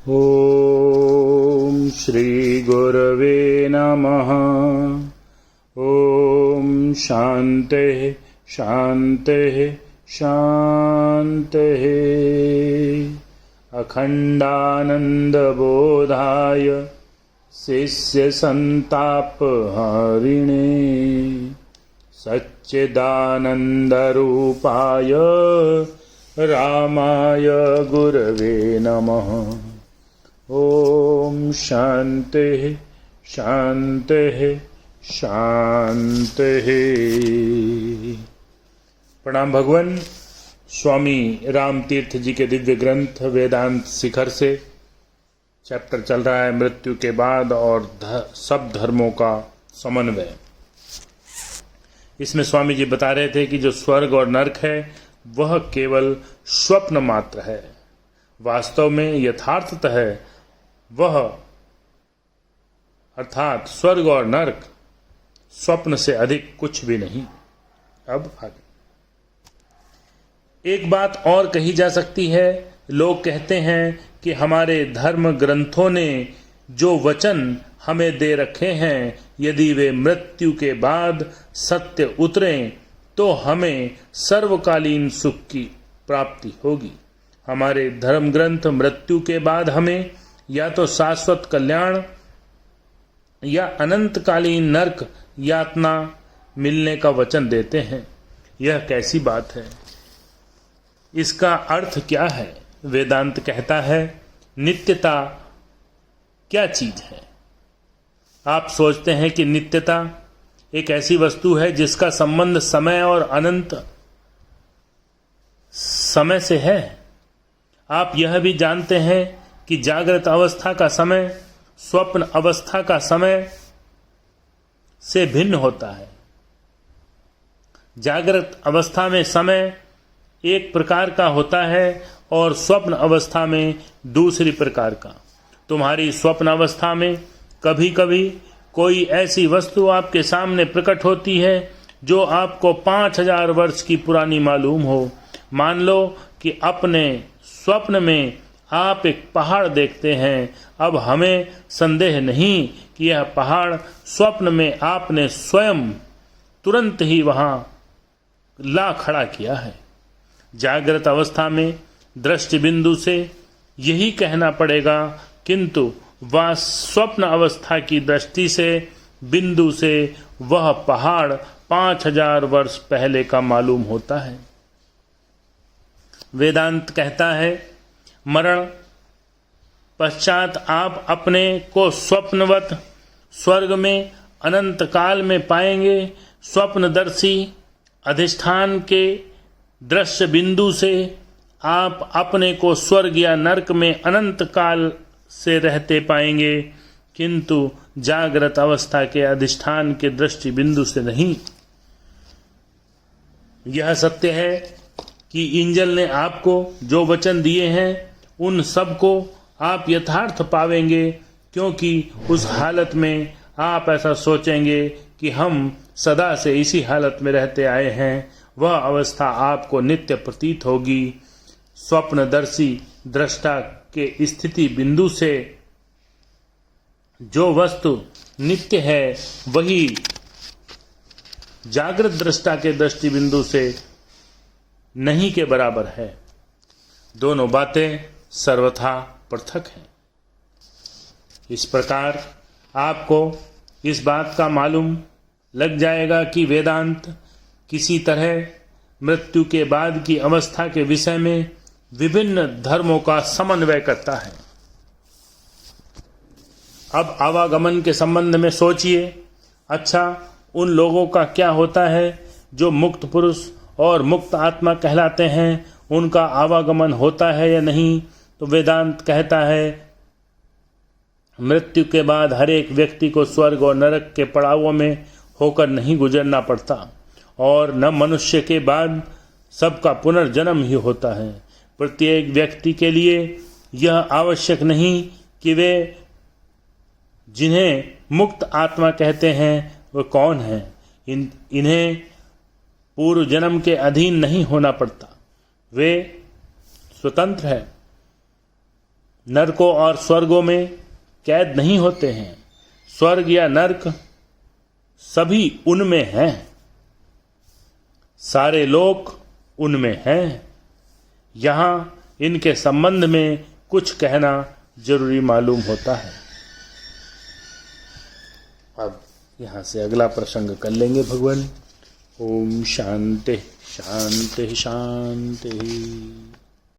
ॐ श्रीगुरवे नमः। ॐ शान्तिः शान्तिः शान्तिः। अखण्डानन्दबोधाय शिष्यसन्तापहारिणे सच्चिदानन्दरूपाय रामाय गुरवे नमः। ॐ शान्तिः शान्तिः शान्तिः। प्रणाम भगवान। स्वामी राम तीर्थ जी के दिव्य ग्रंथ वेदांत शिखर से चैप्टर चल रहा है मृत्यु के बाद और सब धर्मों का समन्वय। इसमें स्वामी जी बता रहे थे कि जो स्वर्ग और नरक है वह केवल स्वप्न मात्र है। वास्तव में यथार्थतः वह अर्थात स्वर्ग और नरक स्वप्न से अधिक कुछ भी नहीं। अब आगे एक बात और कही जा सकती है। लोग कहते हैं कि हमारे धर्म ग्रंथों ने जो वचन हमें दे रखे हैं, यदि वे मृत्यु के बाद सत्य उतरें तो हमें सर्वकालीन सुख की प्राप्ति होगी। हमारे धर्म ग्रंथ मृत्यु के बाद हमें या तो शाश्वत कल्याण या अनंतकालीन नरक यातना मिलने का वचन देते हैं। यह कैसी बात है? इसका अर्थ क्या है? वेदांत कहता है नित्यता क्या चीज है? आप सोचते हैं कि नित्यता एक ऐसी वस्तु है जिसका संबंध समय और अनंत समय से है। आप यह भी जानते हैं कि जागृत अवस्था का समय स्वप्न अवस्था का समय से भिन्न होता है। जागृत अवस्था में समय एक प्रकार का होता है और स्वप्न अवस्था में दूसरी प्रकार का। तुम्हारी स्वप्न अवस्था में कभी कभी कोई ऐसी वस्तु आपके सामने प्रकट होती है जो आपको 5000 वर्ष की पुरानी मालूम हो। मान लो कि अपने स्वप्न में आप एक पहाड़ देखते हैं। अब हमें संदेह नहीं कि यह पहाड़ स्वप्न में आपने स्वयं तुरंत ही वहां ला खड़ा किया है। जागृत अवस्था में दृष्टि बिंदु से यही कहना पड़ेगा, किंतु वह स्वप्न अवस्था की दृष्टि से बिंदु से वह पहाड़ 5000 वर्ष पहले का मालूम होता है। वेदांत कहता है मरण पश्चात आप अपने को स्वप्नवत स्वर्ग में अनंत काल में पाएंगे। स्वप्नदर्शी अधिष्ठान के दृश्य बिंदु से आप अपने को स्वर्ग या नरक में अनंत काल से रहते पाएंगे, किंतु जागृत अवस्था के अधिष्ठान के दृष्टि बिंदु से नहीं। यह सत्य है कि इंजल ने आपको जो वचन दिए हैं उन सब को आप यथार्थ पावेंगे, क्योंकि उस हालत में आप ऐसा सोचेंगे कि हम सदा से इसी हालत में रहते आए हैं। वह अवस्था आपको नित्य प्रतीत होगी। स्वप्नदर्शी दृष्टा के स्थिति बिंदु से जो वस्तु नित्य है वही जागृत दृष्टा के दृष्टि बिंदु से नहीं के बराबर है। दोनों बातें सर्वथा पृथक हैं। इस प्रकार आपको इस बात का मालूम लग जाएगा कि वेदांत किसी तरह मृत्यु के बाद की अवस्था के विषय में विभिन्न धर्मों का समन्वय करता है। अब आवागमन के संबंध में सोचिए। अच्छा, उन लोगों का क्या होता है जो मुक्त पुरुष और मुक्त आत्मा कहलाते हैं? उनका आवागमन होता है या नहीं? तो वेदांत कहता है मृत्यु के बाद हर एक व्यक्ति को स्वर्ग और नरक के पड़ावों में होकर नहीं गुजरना पड़ता, और न मनुष्य के बाद सबका पुनर्जन्म ही होता है। प्रत्येक व्यक्ति के लिए यह आवश्यक नहीं कि वे जिन्हें मुक्त आत्मा कहते हैं वे कौन हैं। इन्हें पूर्व जन्म के अधीन नहीं होना पड़ता। वे स्वतंत्र है। नरकों और स्वर्गों में कैद नहीं होते हैं। स्वर्ग या नरक सभी उनमें हैं, सारे लोग उनमें हैं। यहां इनके संबंध में कुछ कहना जरूरी मालूम होता है। अब यहां से अगला प्रसंग कर लेंगे भगवान। ओम शांति शांति शांति।